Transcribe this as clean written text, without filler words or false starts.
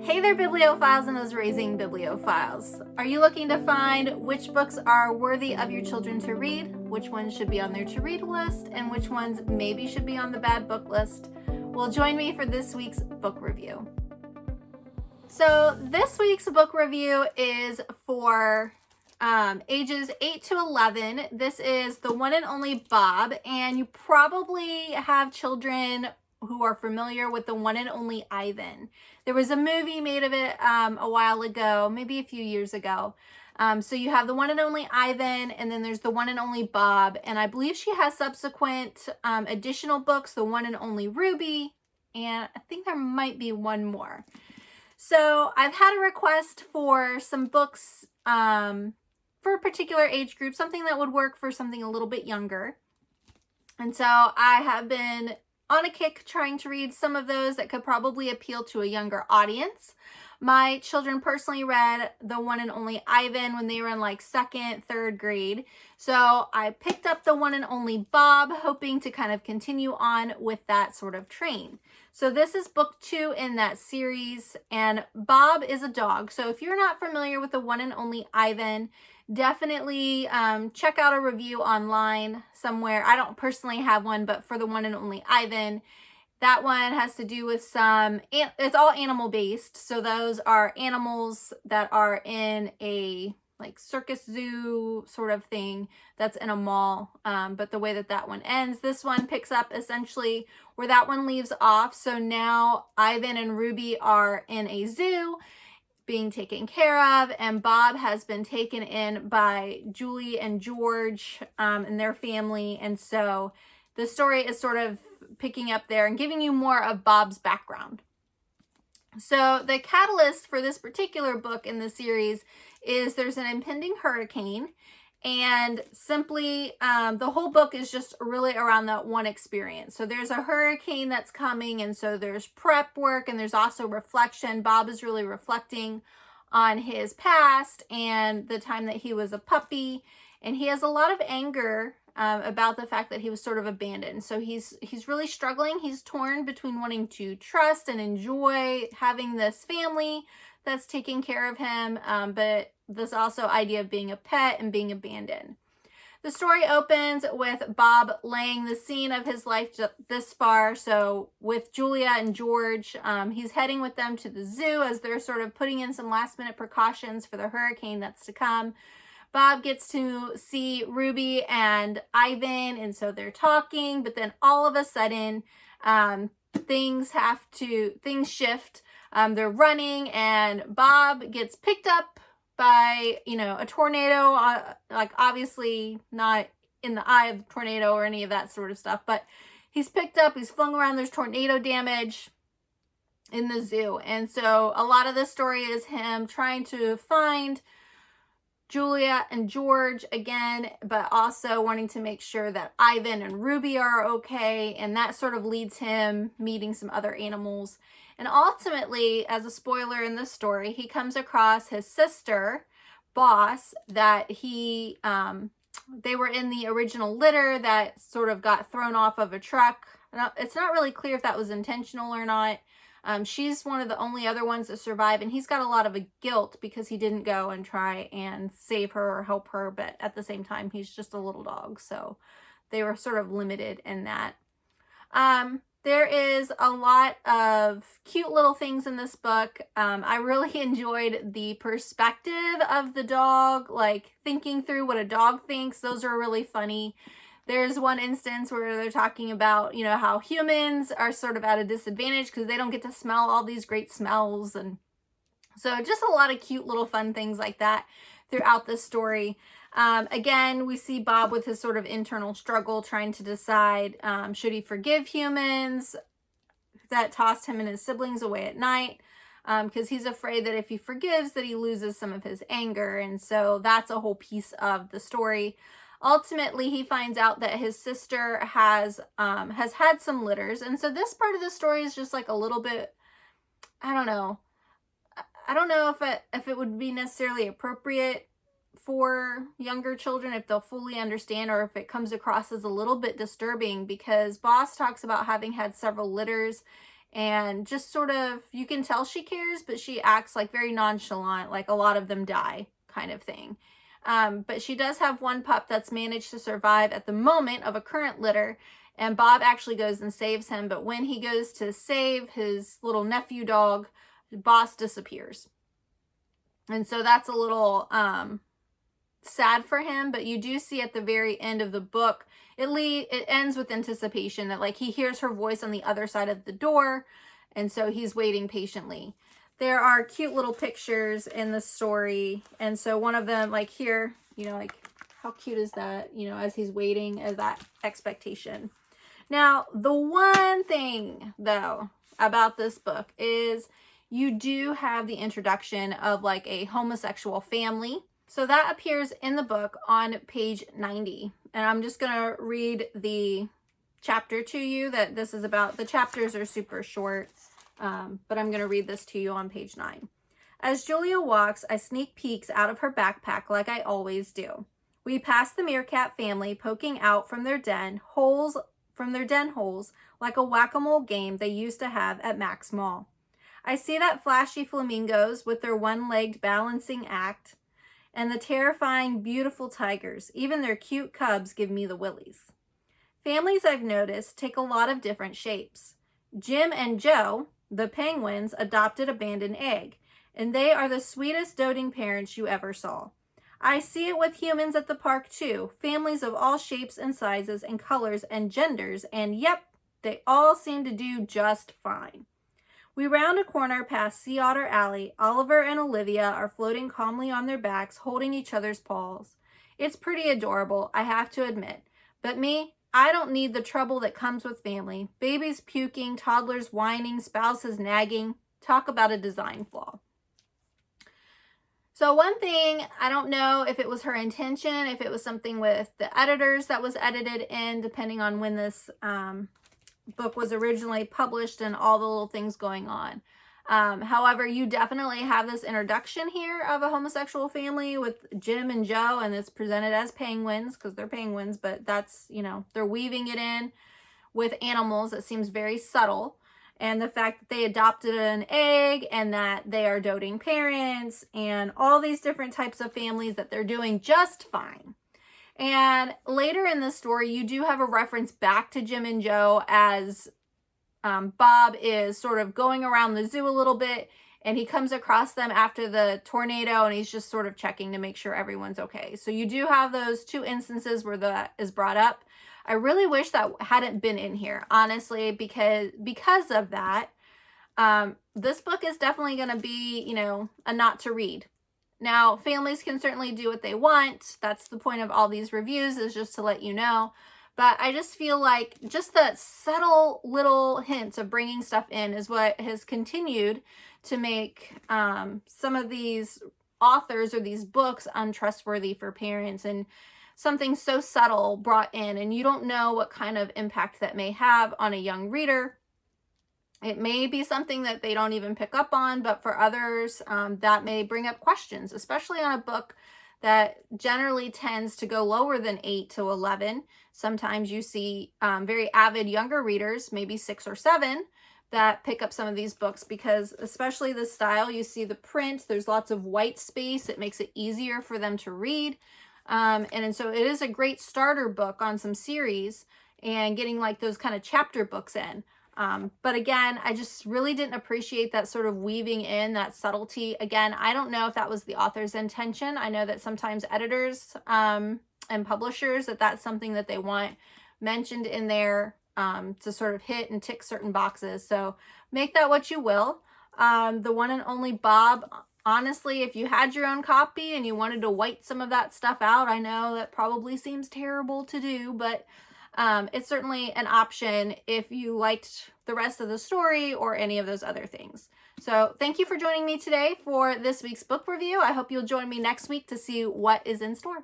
Hey there, bibliophiles and those raising bibliophiles. Are you looking to find which books are worthy of your children to read, which ones should be on their to-read list, and which ones maybe should be on the bad book list? Well, join me for this week's book review. So this week's book review is for ages 8 to 11. This is The One and Only Bob, and you probably have children who are familiar with The One and Only Ivan. There was a movie made of it a while ago, maybe a few years ago. So you have The One and Only Ivan, and then there's The One and Only Bob, and I believe she has subsequent additional books, The One and Only Ruby, and I think there might be one more. So I've had a request for some books for a particular age group, something that would work for something a little bit younger. And so I have been on a kick trying to read some of those that could probably appeal to a younger audience. My children personally read The One and Only Ivan when they were in like second, third grade. So I picked up The One and Only Bob, hoping to kind of continue on with that sort of train. So this is book 2 in that series, and Bob is a dog. So if you're not familiar with The One and Only Ivan, definitely check out a review online somewhere. I don't personally have one, but for The One and Only Ivan, that one has to do with it's all animal based. So those are animals that are in a like circus zoo sort of thing that's in a mall. But the way that one ends, this one picks up essentially where that one leaves off. So now Ivan and Ruby are in a zoo being taken care of, and Bob has been taken in by Julie and George and their family. And so the story is sort of picking up there and giving you more of Bob's background. So the catalyst for this particular book in the series is there's an impending hurricane, and simply the whole book is just really around that one experience. So there's a hurricane that's coming, and so there's prep work, and there's also reflection. Bob is really reflecting on his past and the time that he was a puppy, and he has a lot of anger about the fact that he was sort of abandoned. So he's really struggling. He's torn between wanting to trust and enjoy having this family that's taking care of him, but this also idea of being a pet and being abandoned. The story opens with Bob laying the scene of his life this far. So with Julia and George, he's heading with them to the zoo as they're sort of putting in some last minute precautions for the hurricane that's to come. Bob gets to see Ruby and Ivan, and so they're talking, but then all of a sudden, things shift. They're running, and Bob gets picked up by, a tornado, like obviously not in the eye of the tornado or any of that sort of stuff, but he's picked up, he's flung around, there's tornado damage in the zoo. And so a lot of the story is him trying to find Julia and George again, but also wanting to make sure that Ivan and Ruby are okay, and that sort of leads him meeting some other animals. And ultimately, as a spoiler in this story, he comes across his sister, Boss, that they were in the original litter that sort of got thrown off of a truck. It's not really clear if that was intentional or not. She's one of the only other ones that survive, and he's got a lot of guilt because he didn't go and try and save her or help her, but at the same time, he's just a little dog, so they were sort of limited in that. There is a lot of cute little things in this book. I really enjoyed the perspective of the dog, like thinking through what a dog thinks. Those are really funny. There's one instance where they're talking about, how humans are sort of at a disadvantage because they don't get to smell all these great smells. And so just a lot of cute little fun things like that throughout the story. Again, we see Bob with his sort of internal struggle trying to decide, should he forgive humans that tossed him and his siblings away at night? Because he's afraid that if he forgives, that he loses some of his anger. And so that's a whole piece of the story. Ultimately, he finds out that his sister has had some litters. And so this part of the story is just like a little bit, I don't know if it would be necessarily appropriate for younger children, if they'll fully understand, or if it comes across as a little bit disturbing, because Boss talks about having had several litters and just sort of, you can tell she cares, but she acts like very nonchalant, like a lot of them die kind of thing. But she does have one pup that's managed to survive at the moment of a current litter, and Bob actually goes and saves him. But when he goes to save his little nephew dog, Boss disappears. And so that's a little sad for him, but you do see at the very end of the book, it ends with anticipation that like he hears her voice on the other side of the door, and so he's waiting patiently. There are cute little pictures in the story, and so one of them, like here, you know, like how cute is that, you know, as he's waiting, as that expectation. Now, the one thing though about this book is you do have the introduction of like a homosexual family. So that appears in the book on page 90. And I'm just going to read the chapter to you that this is about. The chapters are super short, but I'm going to read this to you on page 9. As Julia walks, I sneak peeks out of her backpack like I always do. We pass the meerkat family poking out from their den holes like a whack-a-mole game they used to have at Mac's Mall. I see that flashy flamingos with their one-legged balancing act, and the terrifying, beautiful tigers. Even their cute cubs give me the willies. Families, I've noticed, take a lot of different shapes. Jim and Joe, the penguins, adopted a banded egg, and they are the sweetest doting parents you ever saw. I see it with humans at the park too, families of all shapes and sizes and colors and genders, and yep, they all seem to do just fine. We round a corner past Sea Otter Alley. Oliver and Olivia are floating calmly on their backs, holding each other's paws. It's pretty adorable, I have to admit. But me, I don't need the trouble that comes with family. Babies puking, toddlers whining, spouses nagging. Talk about a design flaw. So one thing, I don't know if it was her intention, if it was something with the editors that was edited in, depending on when this book was originally published and all the little things going on. However, you definitely have this introduction here of a homosexual family with Jim and Joe, and it's presented as penguins because they're penguins, but that's, you know, they're weaving it in with animals. That seems very subtle. And the fact that they adopted an egg and that they are doting parents and all these different types of families that they're doing just fine. And later in the story, you do have a reference back to Jim and Joe as Bob is sort of going around the zoo a little bit, and he comes across them after the tornado, and he's just sort of checking to make sure everyone's okay. So you do have those two instances where that is brought up. I really wish that hadn't been in here, honestly, because of that. This book is definitely going to be, you know, a not to read. Now, families can certainly do what they want. That's the point of all these reviews, is just to let you know. But I just feel like just the subtle little hints of bringing stuff in is what has continued to make some of these authors or these books untrustworthy for parents, and something so subtle brought in, and you don't know what kind of impact that may have on a young reader. It may be something that they don't even pick up on, but for others, that may bring up questions, especially on a book that generally tends to go lower than 8 to 11. Sometimes you see very avid younger readers, maybe 6 or 7, that pick up some of these books because, especially the style, you see the print, there's lots of white space. It makes it easier for them to read. And so it is a great starter book on some series and getting like those kind of chapter books in. But again, I just really didn't appreciate that sort of weaving in that subtlety. Again, I don't know if that was the author's intention. I know that sometimes editors and publishers, that's something that they want mentioned in there to sort of hit and tick certain boxes. So make that what you will. The one and only Bob, honestly, if you had your own copy and you wanted to white some of that stuff out, I know that probably seems terrible to do, but it's certainly an option if you liked the rest of the story or any of those other things. So thank you for joining me today for this week's book review. I hope you'll join me next week to see what is in store.